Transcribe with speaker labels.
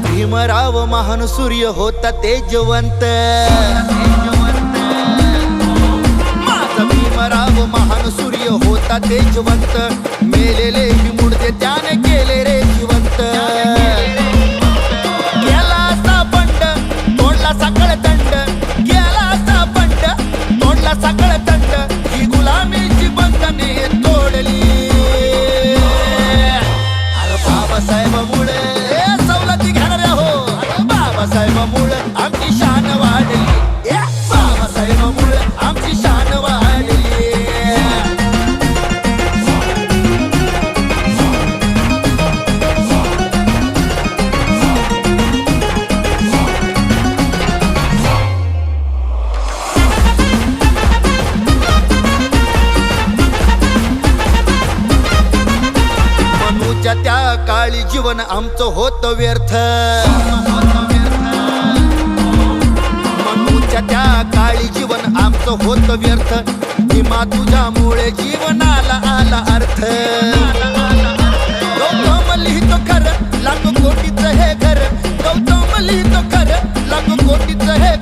Speaker 1: भीमराव महान सूर्य होता तेजवंत, माझा भीमराव महान सूर्य होता तेजवंत, मेलेले मुडदे त्याने केले रे जिवंत. गेला असा बंड तोडला सकळ दंड, गेला असा बंड तोडला सकळ दंड, ही गुलामीची बंधने तोडली. अरे बाबासाहेबामुळे बाबासाहेबामुळे आमची शान वाढली, बाबासाहेबामुळे आमची शान वाढली. मनूच्या त्या काळी जीवन आमचं होतं व्यर्थ, त्या काळी जीवन आमचं होतं व्यर्थ, भीमा तुझ्यामुळे जीवनाला आला अर्थ. गौतम लिहितो खरं लाखो कोटीचं हे घर, गौतम लिहितो खरं लाखो कोटीचं हे